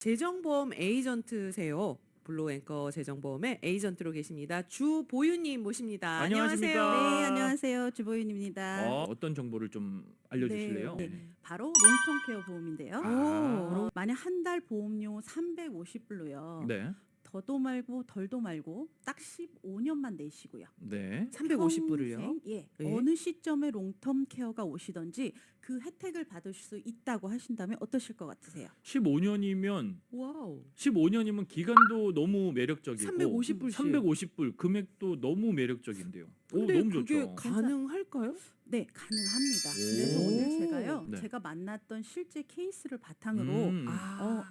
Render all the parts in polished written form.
재정보험 에이전트세요. 블루앵커 재정보험의 에이전트로 계십니다. 주보윤님 모십니다. 안녕하십니까. 안녕하세요. 네, 안녕하세요. 주보윤입니다. 어떤 정보를 좀 알려주실래요? 네, 바로 롱통케어 보험인데요. 아, 만약 한 달 보험료 350불로요. 네, 더도 말고 덜도 말고 딱 15년만 내시고요. 네. 350불을요? 평생, 예. 네. 어느 시점에 롱텀 케어가 오시던지 그 혜택을 받을 수 있다고 하신다면 어떠실 것 같으세요? 15년이면 와우. 15년이면 기간도 너무 매력적이고 350불 씩. 350불 금액도 너무 매력적인데요. 오, 근데 너무 그게 좋죠. 가능할까요? 네, 가능합니다. 오. 그래서 오늘 제가요. 네. 제가 만났던 실제 케이스를 바탕으로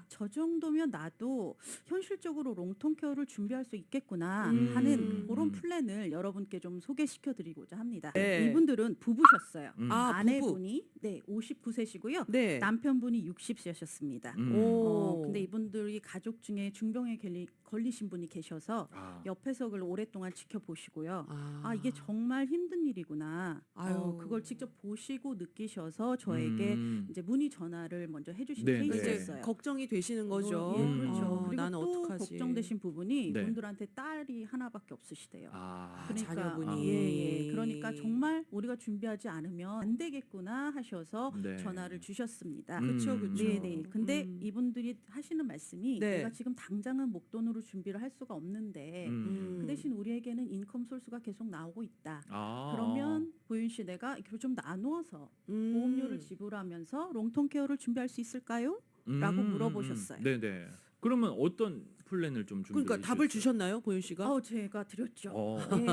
저 정도면 나도 현실적으로 롱텀 케어를 준비할 수 있겠구나 하는 그런 플랜을 여러분께 좀 소개시켜 드리고자 합니다. 네. 이분들은 부부셨어요. 아, 아내분이 59세시고요. 네. 남편분이 60세셨습니다. 오. 근데 이분들이 가족 중에 중병에 걸리신 분이 계셔서 옆에서 그걸 오랫동안 지켜보시고요. 이게 정말 힘든 일이구나. 아유. 그걸 직접 보시고 느끼셔서 저에게 이제 문의 전화를 먼저 해주신 네, 이제 케이스였어요. 걱정이 되시는 거죠. 예, 그렇죠. 그리고 나는 또 어떡하지? 걱정되신 부분이 네. 이분들한테 딸이 하나밖에 없으시대요. 그러니까 자녀분이. 예. 그러니까 정말 우리가 준비하지 않으면 안 되겠구나 하셔서 네. 전화를 주셨습니다. 그쵸, 그쵸. 네네. 근데 이분들이 하시는 말씀이 네. 내가 지금 당장은 목돈으로 준비를 할 수가 없는데 그 대신 우리에게는 인컴 소스가 계속 나오고 있다. 그러면 보윤 씨 내가 이걸 좀 나누어서 보험료를 지불하면서 롱텀 케어를 준비할 수 있을까요? 라고 물어보셨어요. 네네. 그러면 어떤 플랜을 좀 준비해 그러니까 답을 주셨나요, 보윤 씨가? 제가 드렸죠. 어. 네,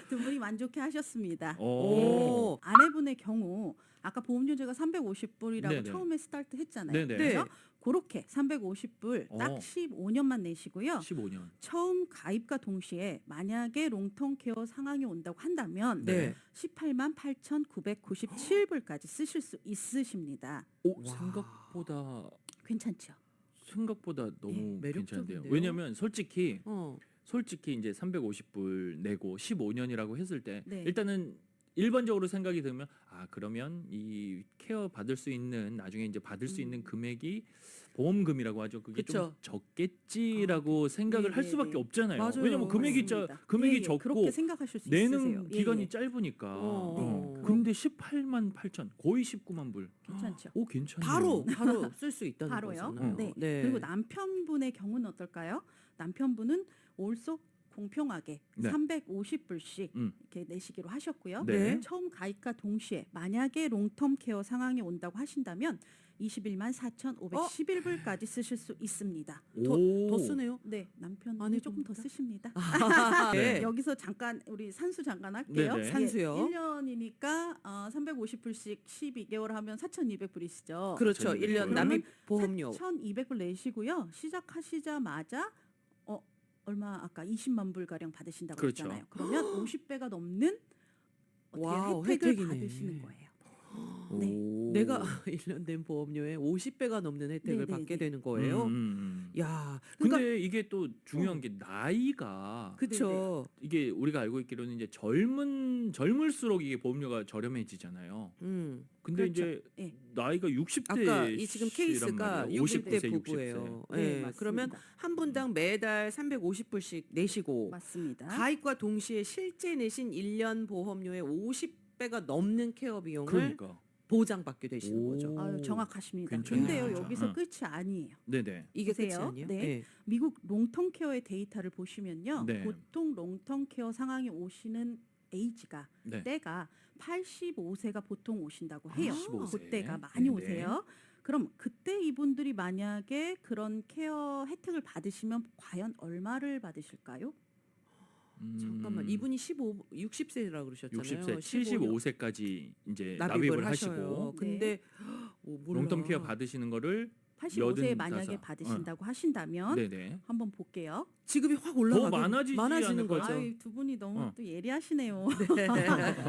두 분이 만족해 하셨습니다. 오. 아내분의 경우 아까 보험료제가 350불이라고 네네. 처음에 스타트 했잖아요. 네네. 그래서 그렇게 350불 딱 15년만 내시고요. 15년. 처음 가입과 동시에 만약에 롱텀 케어 상황이 온다고 한다면 네. 18만 8,997불까지 쓰실 수 있으십니다. 오, 생각보다 너무 네, 괜찮은데요. 매력적인데요. 왜냐면 솔직히 어. 이제 350불 내고 15년이라고 했을 때 네. 일단은 일반적으로 생각이 들면 그러면 이 케어 받을 수 있는 나중에 이제 받을 수 있는 금액이 보험금이라고 하죠. 그게 그쵸. 좀 적겠지라고 생각을 할 네, 수밖에 네. 없잖아요. 맞아요. 왜냐면 금액이 맞습니다. 금액이 적고 그렇게 생각하실 수 내는 있으세요. 기간이 예. 짧으니까. 어. 근데 18만 8천 거의 19만 불. 괜찮죠. 오, 괜찮네요. 바로 쓸 수 있다는 바로요. 거잖아요. 네. 그리고 남편분의 경우는 어떨까요? 남편분은 올소 공평하게 네. 350불씩 이렇게 내시기로 하셨고요. 네. 처음 가입과 동시에 만약에 롱텀 케어 상황이 온다고 하신다면 21만 4,511불까지 쓰실 수 있습니다. 더 쓰네요. 네, 남편분이 아내분보다? 조금 더 쓰십니다. 네. 여기서 잠깐 우리 산수 잠깐 할게요. 네네. 산수요. 1년이니까 350불씩 12개월 하면 4,200불이시죠. 그렇죠. 4,200 1년 불. 납입 보험료. 4,200불 내시고요. 시작하시자마자 얼마 아까 20만 불 가량 받으신다고 그렇죠. 했잖아요. 그러면 50배가 넘는 와우, 혜택을 혜택이네. 받으시는 거예요. 오. 내가 1년 낸 보험료에 50배가 넘는 혜택을 네, 받게 네. 되는 거예요. 야, 그러니까 근데 이게 또 중요한 게 나이가 그쵸. 이게 우리가 알고 있기로는 이제 젊을수록 이게 보험료가 저렴해지잖아요. 근데 그렇죠. 이제 예. 나이가 60대 아까 이 지금 케이스가 50대 부부예요. 네, 예, 맞습니다. 그러면 한 분당 매달 350불씩 내시고 맞습니다. 가입과 동시에 실제 내신 1년 보험료의 50배가 넘는 케어 비용을 그러니까. 보장받게 되시는 오. 거죠. 아유, 정확하십니다. 괜찮네요, 근데요, 진짜. 여기서 끝이 아니에요. 네네. 이게 끝이 보세요. 아니에요? 네. 예. 미국 롱텀 케어의 데이터를 보시면요. 네. 보통 롱텀 케어 상황이 오시는 에이지가 네. 때가 85세가 보통 오신다고 해요. 85세. 그때가 많이 네. 오세요. 그럼 그때 이분들이 만약에 그런 케어 혜택을 받으시면 과연 얼마를 받으실까요? 잠깐만, 이분이 60세라고 그러셨잖아요. 60세, 75세까지 이제 납입을 납입을 하셔요. 하시고 근데 몰라. 롱텀 케어 받으시는 거를 85세에 85. 만약에 받으신다고 하신다면 네네. 한번 볼게요. 지급이 확 올라가고 많아지지 많아지는 않을까요? 거죠. 아이, 두 분이 너무 어. 또 예리하시네요.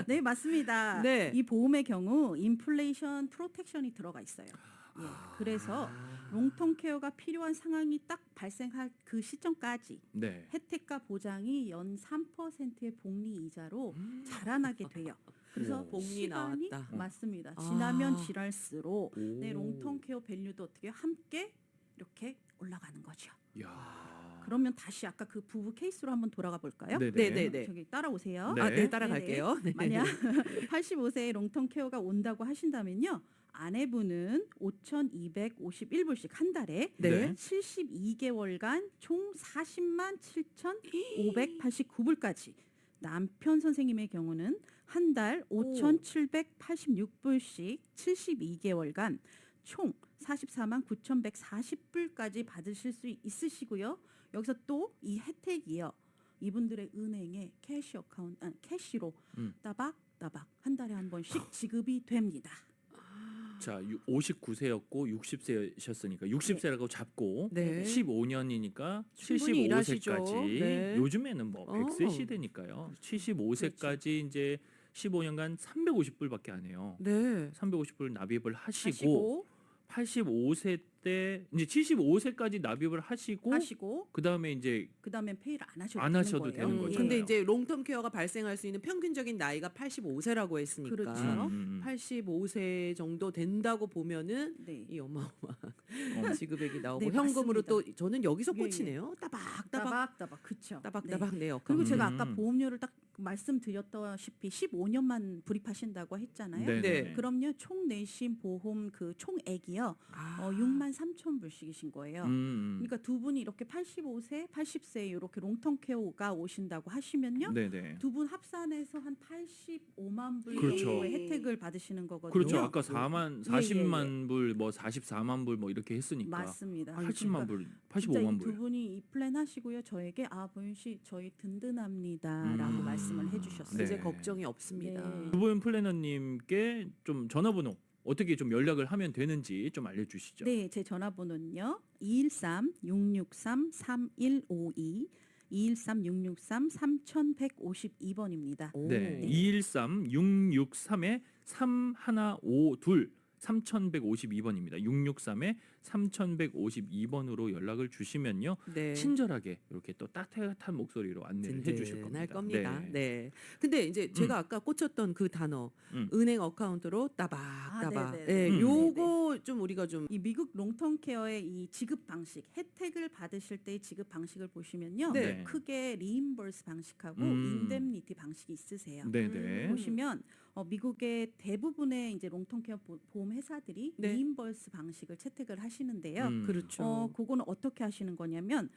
네, 맞습니다. 네. 이 보험의 경우 인플레이션 프로텍션이 들어가 있어요. 예, 그래서 롱텀 케어가 필요한 상황이 딱 발생할 그 시점까지 네. 혜택과 보장이 연 3%의 복리 이자로 자라나게 돼요. 그래서 오. 복리 시간이 나왔다. 맞습니다. 지나면 아. 지날수록 내 오. 롱텀 케어 밸류도 어떻게 함께 올라가는 거죠. 야. 그러면 다시 아까 그 부부 케이스로 한번 돌아가 볼까요? 네네네. 저기 따라오세요. 네. 아, 네, 따라갈게요. 네. 만약 85세에 롱텀 케어가 온다고 하신다면요. 아내분은 5,251불씩 한 달에 네. 72개월간 총 40만 7,589불까지. 남편 선생님의 경우는 한 달 5,786불씩 72개월간 총 44만 9,140불까지 받으실 수 있으시고요. 여기서 또 이 혜택이요. 이분들의 은행에 캐시로 따박따박 한 달에 한 번씩 지급이 됩니다. 자, 59세였고 60세셨으니까 60세라고 잡고 네. 15년이니까 충분히 일하시죠. 75세까지 네. 요즘에는 뭐 100세 시대니까요. 75세까지 이제 15년간 350불밖에 안 해요. 네. 350불 납입을 하시고 85세 때 이제 75세까지 납입을 하시고 그다음에 이제 그다음엔 페이를 안 하셔도 되는 거죠. 근데 이제 롱텀 케어가 발생할 수 있는 평균적인 나이가 85세라고 했으니까 그렇죠. 85세 정도 된다고 보면은 네. 이 어마어마한 지급액이 나오고 네, 현금으로 맞습니다. 또 저는 여기서 예, 예. 꽂히네요. 따박따박 따박따박 그쵸. 네. 따박따박 내요. 그리고 제가 아까 음. 보험료를 딱 말씀드렸다시피 15년만 불입하신다고 했잖아요. 네. 네. 그럼요 총 내신 보험 그 총액이요 6만 3천 불씩이신 거예요. 그러니까 두 분이 이렇게 85세, 80세 이렇게 롱텀 케어가 오신다고 하시면요. 네네. 두 분 합산해서 한 85만 불 그렇죠. 정도의 혜택을 받으시는 거거든요. 그렇죠. 아까 4만 예, 40만 불, 뭐 44만 불 뭐 이렇게 했으니까 맞습니다. 80만 불, 진짜 85만 두 불. 분이 이 플랜 하시고요. 저에게 보윤 씨 저희 든든합니다라고 말씀을 해주셨어요. 네. 이제 걱정이 없습니다. 네. 두분 플래너님께 좀 전화번호 어떻게 좀 연락을 하면 되는지 좀 알려주시죠. 네, 제 전화번호는요. 213-663-3152 213-663-3152번입니다. 네, 213-663-3152 3152번입니다. 663에 3152번으로 연락을 주시면요. 네. 친절하게 이렇게 또 따뜻한 목소리로 안내를 해 주실 겁니다. 할 겁니다. 네. 네. 근데 이제 제가 아까 꽂혔던 그 단어 은행 어카운트로 따박따박. 네네네. 네, 요거 좀 우리가 좀 이 미국 롱텀 케어의 이 지급 방식, 혜택을 받으실 때의 지급 방식을 보시면요. 네. 크게 리임버스 방식하고 음. 인뎀니티 방식이 있으세요. 네네. 보시면 미국의 대부분의 이제 롱텀 케어 보험 회사들이 네. 리임버스 방식을 채택을 하시는데요. 그렇죠. 그거는 어떻게 하시는 거냐면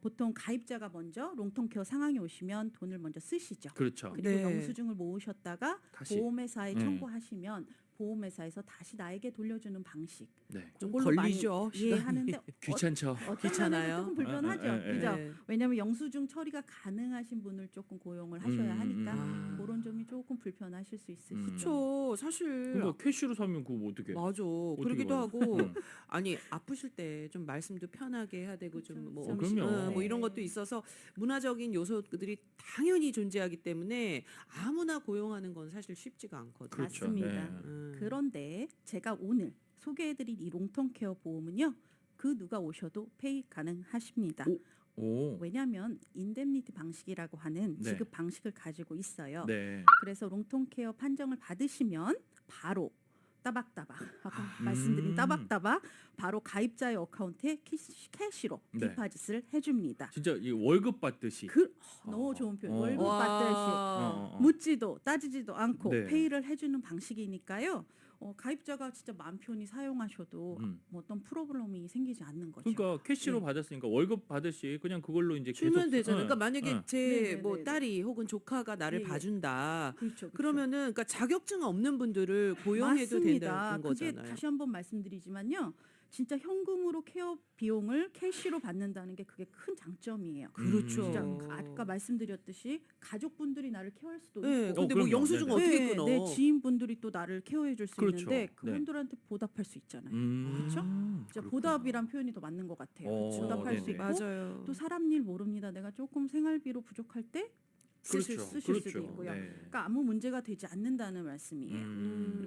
보통 가입자가 먼저 롱텀 케어 상황이 오시면 돈을 먼저 쓰시죠. 그렇죠. 그리고 네. 영수증을 모으셨다가 다시. 보험회사에 네. 청구하시면 보험회사에서 다시 나에게 돌려주는 방식. 네. 좀 그걸로 걸리죠. 많이 이해하는데 귀찮죠. 귀찮아요. 조금 불편하죠. 에, 에, 에. 그죠? 네. 왜냐하면 영수증 처리가 가능하신 분을 조금 고용을 하셔야 하니까 아. 그런 점이 조금 불편하실 수 있으시죠. 그렇죠. 사실 그러니까 캐시로 사면 그거 뭐 어떻게? 맞아. 그러기도 봐요? 하고 응. 아니 아프실 때 좀 말씀도 편하게 해야 되고 그렇죠. 좀 뭐 그럼요. 뭐 이런 것도 있어서 문화적인 요소들이 당연히 존재하기 때문에 아무나 고용하는 건 사실 쉽지가 않거든요. 그렇죠. 맞습니다. 네. 그런데 제가 오늘 소개해드릴 이 롱텀 케어 보험은요. 그 누가 오셔도 페이 가능하십니다. 오. 왜냐하면 인뎀니티 방식이라고 하는 네. 지급 방식을 가지고 있어요. 네. 그래서 롱텀 케어 판정을 받으시면 바로 따박따박 아까 말씀드린 따박따박 바로 가입자의 어카운트에 캐시로 네. 디파짓을 해줍니다. 진짜 이 월급 받듯이. 너무 좋은 표현. 어. 월급 받듯이 어. 묻지도 따지지도 않고 네. 페이를 해주는 방식이니까요. 가입자가 진짜 마음 편히 사용하셔도 뭐 어떤 프로블럼이 생기지 않는 거죠. 그러니까 캐시로 네. 받았으니까 월급 받듯이 그냥 그걸로 이제 주면 계속 되잖아요. 응. 그러니까 만약에 응. 제 네네네네. 뭐 딸이 혹은 조카가 나를 예, 예. 봐준다. 그렇죠. 그러면은 그러니까 자격증 없는 분들을 고용해도 맞습니다. 된다는 그게 거잖아요. 다시 한번 말씀드리지만요. 진짜 현금으로 케어 비용을 캐시로 받는다는 게 그게 큰 장점이에요. 그렇죠. 진짜 아까 말씀드렸듯이 가족분들이 나를 케어할 수도 네, 있고 근데 뭐 그럼요. 영수증 네네. 어떻게 끊어? 내 지인분들이 또 나를 케어해 줄 수 그렇죠. 있는데 네. 그분들한테 보답할 수 있잖아요. 그렇죠? 진짜 보답이란 표현이 더 맞는 것 같아요. 보답할 수 네네. 있고 맞아요. 또 사람 일 모릅니다. 내가 조금 생활비로 부족할 때 쓰실 수도 있고요. 네. 그러니까 아무 문제가 되지 않는다는 말씀이에요.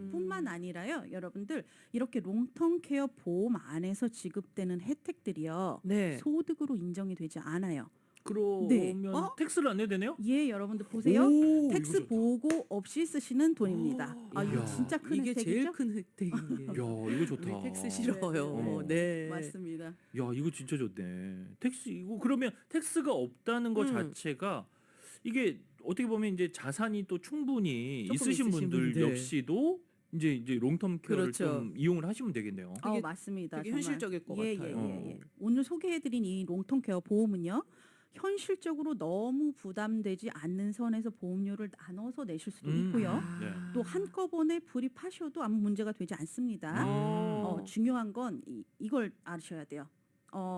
뿐만 아니라요, 여러분들 이렇게 롱텀 케어 보험 안에서 지급되는 혜택들이요 네. 소득으로 인정이 되지 않아요. 그러면 네. 텍스를 안 내야 되네요? 예, 여러분들 보세요. 오, 텍스 이거 좋다. 보고 없이 쓰시는 돈입니다. 아, 이거 야. 진짜 큰 이게 혜택이죠? 제일 큰 혜택이에요. 야, 이거 좋다. 우리 텍스 싫어요. 네. 맞습니다. 야, 이거 진짜 좋네. 텍스 이거 그러면 텍스가 없다는 것 자체가 이게 어떻게 보면 이제 자산이 또 충분히 조금 있으신 있으신 분들 분들. 역시도 이제 롱텀 케어를 그렇죠. 좀 이용을 하시면 되겠네요. 되게- 맞습니다. 되게 정말. 현실적일 것 예, 같아요. 예, 예. 오늘 소개해드린 이 롱텀 케어 보험은요. 현실적으로 너무 부담되지 않는 선에서 보험료를 나눠서 내실 수도 있고요. 아. 네. 또 한꺼번에 불입하셔도 아무 문제가 되지 않습니다. 중요한 건 이걸 아셔야 돼요.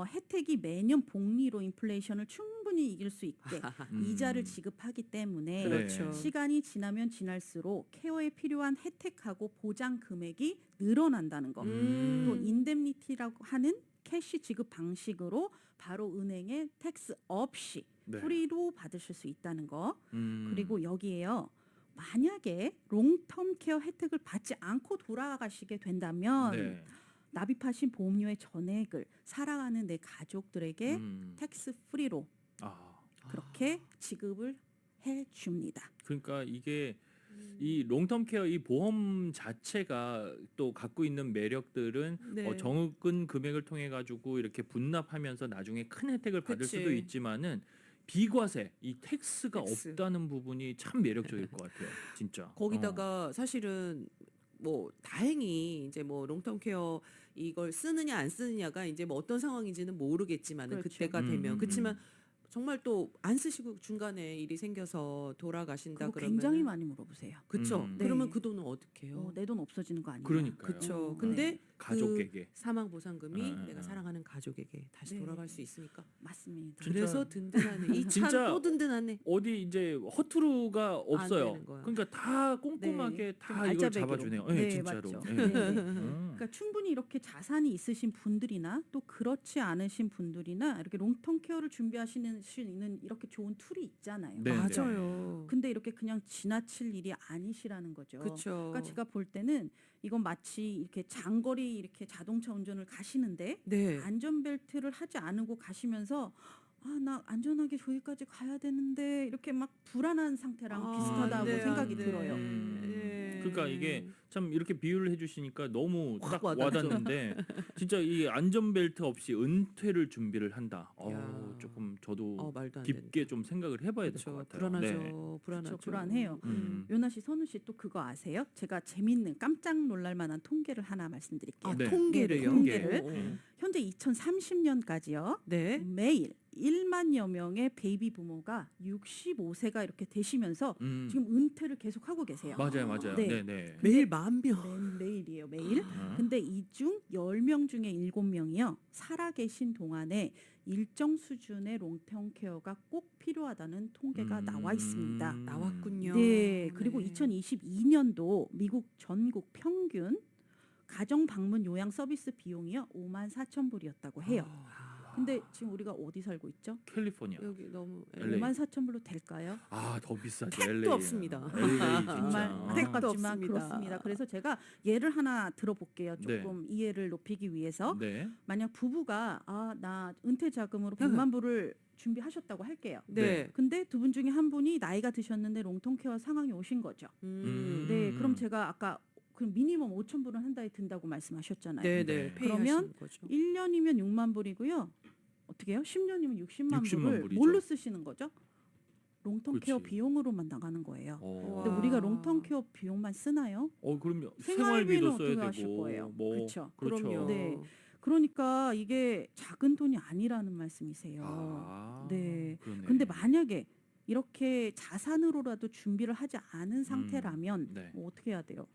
혜택이 매년 복리로 인플레이션을 충분히 이길 수 있게 이자를 지급하기 때문에 그렇죠. 시간이 지나면 지날수록 케어에 필요한 혜택하고 보장 금액이 늘어난다는 거. 또 인뎀니티라고 하는 캐시 지급 방식으로 바로 은행에 텍스 없이 네. 프리로 받으실 수 있다는 거. 음. 그리고 여기에요. 만약에 롱텀 케어 혜택을 받지 않고 돌아가시게 된다면 네. 납입하신 보험료의 전액을 사랑하는 내 가족들에게 음. 텍스 프리로 아. 그렇게 지급을 해 줍니다. 그러니까 이게 이 롱텀 케어 이 보험 자체가 또 갖고 있는 매력들은 네. 적은 금액을 통해 가지고 이렇게 분납하면서 나중에 큰 혜택을 받을 그치. 수도 있지만은 비과세 이 텍스가 텍스. 없다는 부분이 참 매력적일 것 같아요. 진짜. 거기다가 사실은 뭐 다행히 이제 뭐 롱텀 케어 이걸 쓰느냐 안 쓰느냐가 이제 뭐 어떤 상황인지는 모르겠지만은 그렇죠. 그때가 되면 음. 그렇지만 정말 또 안 쓰시고 중간에 일이 생겨서 돌아가신다 그거 그러면 굉장히 많이 물어보세요. 그쵸. 음. 그러면 네. 그 돈은 어떻게 해요? 내 돈 없어지는 거 아니에요? 그러니까요. 그쵸. 어, 근데 가족에게. 사망 보상금이 네, 내가 네. 사랑하는 가족에게 다시 네. 돌아갈 수 있으니까. 맞습니다. 진짜- 그래서 든든하네. 이 진짜 차 또 든든하네. 어디 이제 허투루가 없어요. 되는 거야. 그러니까 다 꼼꼼하게 네, 다 좀 이걸 알짜배기로. 잡아주네요. 네, 진짜로. 맞죠. 예. 네, 네. 음. 그러니까 충분히 이렇게 자산이 있으신 분들이나 또 그렇지 않으신 분들이나 이렇게 롱텀 케어를 준비하시는 수 있는 이렇게 좋은 툴이 있잖아요. 네, 맞아요. 근데 이렇게 그냥 지나칠 일이 아니시라는 거죠. 그쵸. 그러니까 제가 볼 때는 이건 마치 이렇게 장거리 이렇게 자동차 운전을 가시는데 네. 안전벨트를 하지 않고 가시면서 나 안전하게 저기까지 가야 되는데 이렇게 막 불안한 상태랑 비슷하다고 네, 생각이 네. 들어요. 그러니까 이게 참 이렇게 비유를 해주시니까 너무 확 딱 와닿죠. 와닿는데 진짜 이 안전벨트 없이 은퇴를 준비를 한다. 야. 조금 저도 말도 안 깊게 된다. 좀 생각을 해봐야 될 그렇죠. 것 같아요. 불안하죠. 네. 불안하죠. 그쵸, 불안해요. 요나 씨, 선우 씨 또 그거 아세요? 제가 재밌는 깜짝 놀랄 만한 통계를 하나 말씀드릴게요. 아, 네. 통계를요? 통계를. 오. 현재 2030년까지요. 네. 매일 1만여 명의 베이비 부모가 65세가 이렇게 되시면서 지금 은퇴를 계속 하고 계세요. 맞아요. 네. 네. 매일 10,000명. 매일이에요, 매일. 아. 근데 이 중 10명 중에 7명이요. 살아계신 동안에 일정 수준의 롱텀 케어가 꼭 필요하다는 통계가 나와 있습니다. 나왔군요. 네, 그리고 2022년도 미국 전국 평균 가정 방문 요양 서비스 비용이요 54,000불이었다고 해요. 근데 지금 우리가 어디 살고 있죠? 캘리포니아. 여기 너무 LA. 54,000불로 될까요? 더 비싸죠. 택도 LA. 없습니다. LA 진짜. 정말 택도 안타깝지만 없습니다. 그렇습니다. 그래서 제가 예를 하나 들어볼게요. 조금 이해를 높이기 위해서. 네. 만약 부부가 나 은퇴 자금으로 100만 불을 준비하셨다고 할게요. 네. 근데 두 분 중에 한 분이 나이가 드셨는데 롱텀 케어 상황이 오신 거죠. 네, 그럼 제가 아까 그럼 미니멈 5,000불은 한 달에 든다고 말씀하셨잖아요. 네, 네. 네. 그러면 페이하시는 거죠. 1년이면 6만 불이고요. 어떻게 해요? 10년이면 60만 60만 불을 불이죠. 뭘로 쓰시는 거죠? 롱텀 그렇지. 케어 비용으로만 나가는 거예요. 어. 근데 우리가 롱텀 케어 비용만 쓰나요? 그럼요. 생활비는 생활비도 어떻게 써야 하실 되고 거예요? 뭐 그렇죠. 그렇죠. 그럼요. 네. 그러니까 이게 작은 돈이 아니라는 말씀이세요. 네. 그러네. 근데 만약에 이렇게 자산으로라도 준비를 하지 않은 상태라면 네. 뭐 어떻게 해야 돼요?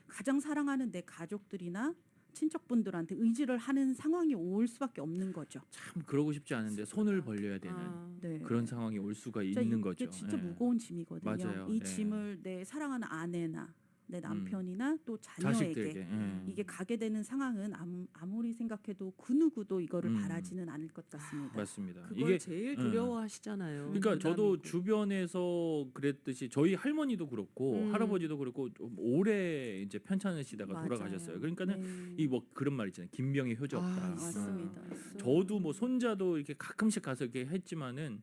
가장 사랑하는 내 가족들이나 친척분들한테 의지를 하는 상황이 올 수밖에 없는 거죠. 참 그러고 싶지 않은데 손을 벌려야 되는 네. 그런 상황이 올 수가 진짜 있는 이게 거죠. 진짜 예. 무거운 짐이거든요. 맞아요. 이 예. 짐을 내 사랑하는 아내나 내 남편이나 또 자녀에게 자식들에게. 이게 가게 되는 상황은 아무리 생각해도 그 누구도 이거를 바라지는 않을 것 같습니다. 맞습니다. 그걸 이게 제일 두려워하시잖아요. 그러니까 저도 부담이고. 주변에서 그랬듯이 저희 할머니도 그렇고 할아버지도 그렇고 좀 오래 이제 편찮으시다가 맞아요. 돌아가셨어요. 그러니까는 네. 이 뭐 그런 말 있잖아요. 김병희 효자 없다. 아, 맞습니다. 저도 뭐 손자도 이렇게 가끔씩 가서 이렇게 했지만은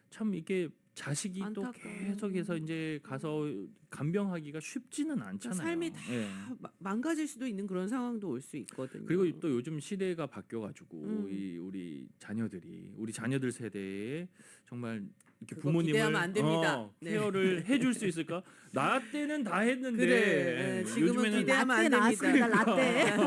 참 이게 자식이 또 안타까워요. 계속해서 이제 가서 간병하기가 쉽지는 않잖아요. 삶이 다 예. 망가질 수도 있는 그런 상황도 올 수 있거든요. 그리고 또 요즘 시대가 바뀌어가지고 음. 우리 자녀들 세대에 정말 이렇게 그거 부모님을 기대하면 안 됩니다. 네. 케어를 해줄 수 있을까? 나 때는 다 했는데 그래. 지금은 요즘에는 기대하면 라떼 안 됩니다. 나왔습니다. 라떼.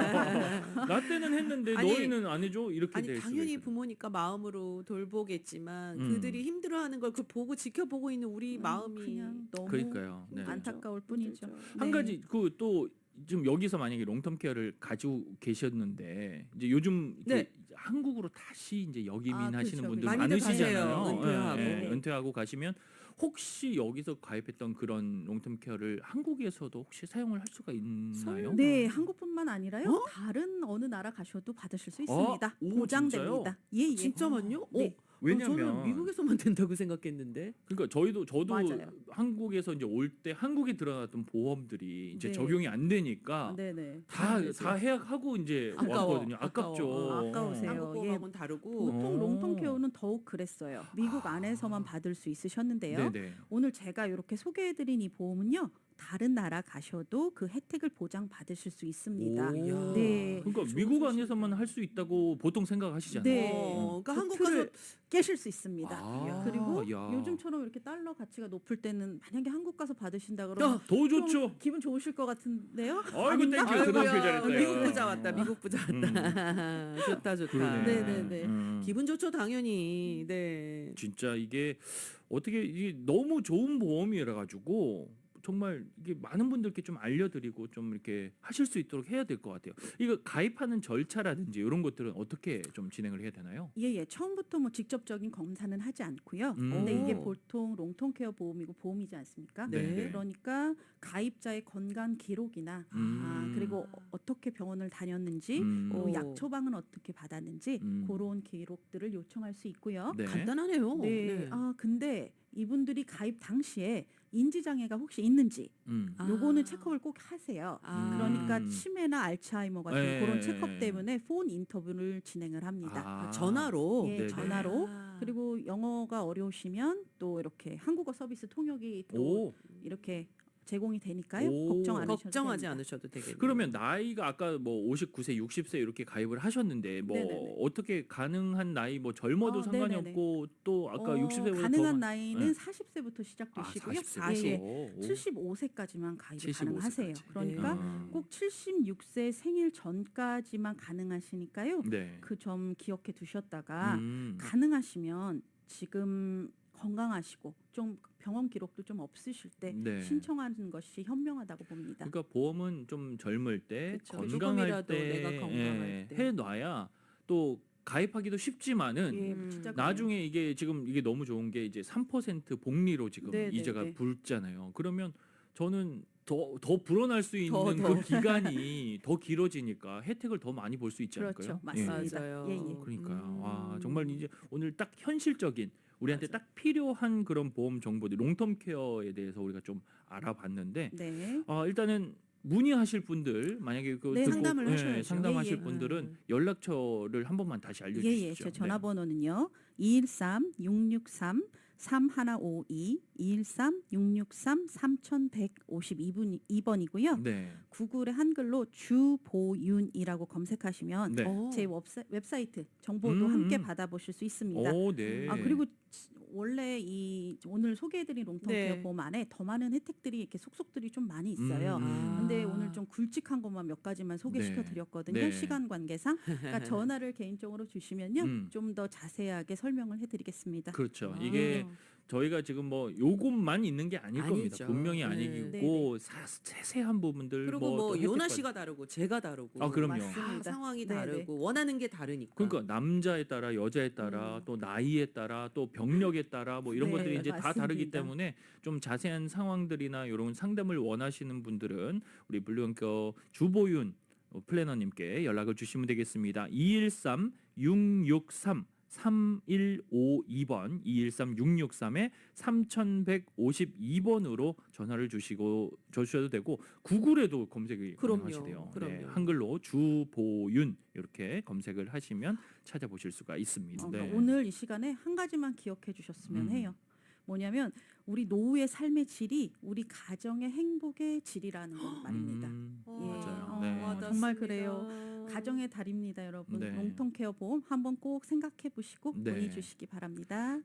나 때는 했는데 아니, 너희는 안 해줘 이렇게 아니 될 수도 당연히 있거든요. 부모니까 마음으로 돌보겠지만 음. 그들이 힘들어하는 걸 그 보고 지켜보고 있는 우리 마음이 그냥 너무 그러니까요. 네. 안타까울 뿐이죠. 한 네. 가지 그 또 지금 여기서 만약에 롱텀 케어를 가지고 계셨는데 이제 요즘 이렇게 네. 한국으로 다시 이제 역이민하시는 그렇죠. 분들 많이들 많으시잖아요. 가세요. 은퇴하고. 은퇴하고 가시면 혹시 여기서 가입했던 그런 롱텀 케어를 한국에서도 혹시 사용을 할 수가 있나요? 네, 한국뿐만 아니라요. 어? 다른 어느 나라 가셔도 받으실 수 어? 있습니다. 오, 보장됩니다. 예, 예. 진짜만요? 네. 저는 왜냐면 미국에서만 된다고 생각했는데. 그러니까 저도 맞아요. 한국에서 이제 올 때 한국에 들어갔던 보험들이 이제 네. 적용이 안 되니까 네네. 다 해약하고 이제 아까워. 왔거든요. 아깝죠. 아까워. 아까우세요. 한국 예. 거하고는 다르고. 보통 어. 롱텀 케어는 더욱 그랬어요. 미국 안에서만 받을 수 있으셨는데요. 네네. 오늘 제가 이렇게 소개해드린 이 보험은요. 다른 나라 가셔도 그 혜택을 보장 받으실 수 있습니다. 오. 네. 그러니까 좋은 미국 소식이다. 안에서만 할 수 있다고 보통 생각하시잖아요. 네. 그러니까 한국 가서 도트를 깨실 수 있습니다. 아, 그리고 야. 요즘처럼 이렇게 달러 가치가 높을 때는 만약에 한국 가서 받으신다 그러면 더 좀 좋죠. 기분 좋으실 것 같은데요? 아이고 땡큐 아이고야, 그런 표 잘했다. 미국 부자 왔다. 미국 부자 왔다. 좋다 좋다. 그러네. 네네네. 기분 좋죠 당연히. 네. 진짜 이게 어떻게 이게 너무 좋은 보험이라 가지고 정말 이게 많은 분들께 좀 알려드리고 좀 이렇게 하실 수 있도록 해야 될 것 같아요. 이거 가입하는 절차라든지 이런 것들은 어떻게 좀 진행을 해야 되나요? 예. 처음부터 뭐 직접적인 검사는 하지 않고요. 음. 근데 이게 오. 보통 롱텀 케어 보험이고 보험이지 않습니까? 네. 그러니까 가입자의 건강 기록이나 그리고 어떻게 병원을 다녔는지 또 오. 약 처방은 어떻게 받았는지 그런 기록들을 요청할 수 있고요. 네. 간단하네요. 네. 근데 이분들이 가입 당시에 인지 장애가 혹시 있는지 아. 요거는 체크업을 꼭 하세요. 그러니까 음. 치매나 알츠하이머 같은 네. 그런 체크업 때문에 폰 인터뷰를 진행을 합니다. 아. 전화로. 예, 네네. 전화로. 아. 그리고 영어가 어려우시면 또 이렇게 한국어 서비스 통역이 또 오. 이렇게 제공이 되니까요. 오. 걱정 안 하셔도 걱정하지 됩니다. 않으셔도 되겠네요. 그러면 나이가 아까 뭐 59세, 60세 이렇게 가입을 하셨는데 뭐 네네네. 어떻게 가능한 나이 뭐 젊어도 상관이 네네네. 없고 또 아까 60세보다 가능한 나이는 네. 40세부터 시작되시고요. 40세. 예, 예. 오. 75세까지만 가입이 75 가능하세요. 세까지. 그러니까 네. 꼭 76세 생일 전까지만 가능하시니까요. 네. 그 점 기억해 두셨다가 음. 가능하시면 지금 건강하시고 좀 병원 기록도 좀 없으실 때 네. 신청하는 것이 현명하다고 봅니다. 그러니까 보험은 좀 젊을 때 그쵸. 건강할 조금이라도 때, 내가 건강할 때. 해놔야 또 가입하기도 쉽지만은 예, 진짜 나중에 이게 지금 이게 너무 좋은 게 이제 3% 복리로 지금 네, 네, 이자가 네. 붙잖아요. 그러면 저는 더 불어날 수 있는 더. 그 기간이 더 길어지니까 혜택을 더 많이 볼 수 있지 않을까요? 그렇죠. 맞습니다. 맞아요. 예, 예. 그러니까요. 와 정말 이제 오늘 딱 현실적인 우리한테 딱 필요한 그런 보험 정보들 롱텀 케어에 대해서 우리가 좀 알아봤는데 네. 일단은 문의하실 분들 만약에 그 네, 듣고, 상담을 하셔야죠. 상담하실 예, 예. 분들은 연락처를 한 번만 다시 알려주시죠. 예, 예. 제 전화번호는요. 213-663-3152 213-663-3152번이고요. 네. 구글에 한글로 주보윤이라고 검색하시면 네. 제 웹사이트 정보도 함께 받아보실 수 있습니다. 오, 네. 그리고 원래 이 오늘 소개해드린 롱텀 네. 케어 보험 안에 더 많은 혜택들이 이렇게 속속들이 좀 많이 있어요. 음. 근데 오늘 좀 굵직한 것만 몇 가지만 소개시켜 네. 드렸거든요. 네. 시간 관계상. 그러니까 전화를 개인적으로 주시면요. 음. 좀 더 자세하게 설명을 해드리겠습니다. 그렇죠. 아. 이게 저희가 지금 뭐 요것만 있는 게 아닐 겁니다. 아니죠. 분명히 네. 아니고 세세한 부분들 그리고 또 뭐 요나 혜택까지. 씨가 다르고 제가 다르고 아, 그럼요. 맞습니다. 상황이 네네. 다르고 원하는 게 다르니까. 그러니까 남자에 따라 여자에 따라 또 나이에 따라 또 병력에 따라 뭐 이런 네, 것들이 이제 다 다르기 맞습니다. 때문에 좀 자세한 상황들이나 이런 상담을 원하시는 분들은 우리 블루원커 주보윤 플래너님께 연락을 주시면 되겠습니다. 213-663-3152번 213-663-3152번으로 전화를 주셔도 되고 구글에도 검색이 그럼요. 가능하시대요. 그럼요. 네, 한글로 주보윤 이렇게 검색을 하시면 찾아보실 수가 있습니다. 그러니까 네. 오늘 이 시간에 한 가지만 기억해 주셨으면 해요. 뭐냐면 우리 노후의 삶의 질이 우리 가정의 행복의 질이라는 건 말입니다. 맞아요. 예. 네. 정말 그래요. 가정의 달입니다, 여러분. 네. 롱통케어 보험 한번 꼭 생각해 보시고 네. 문의 주시기 바랍니다.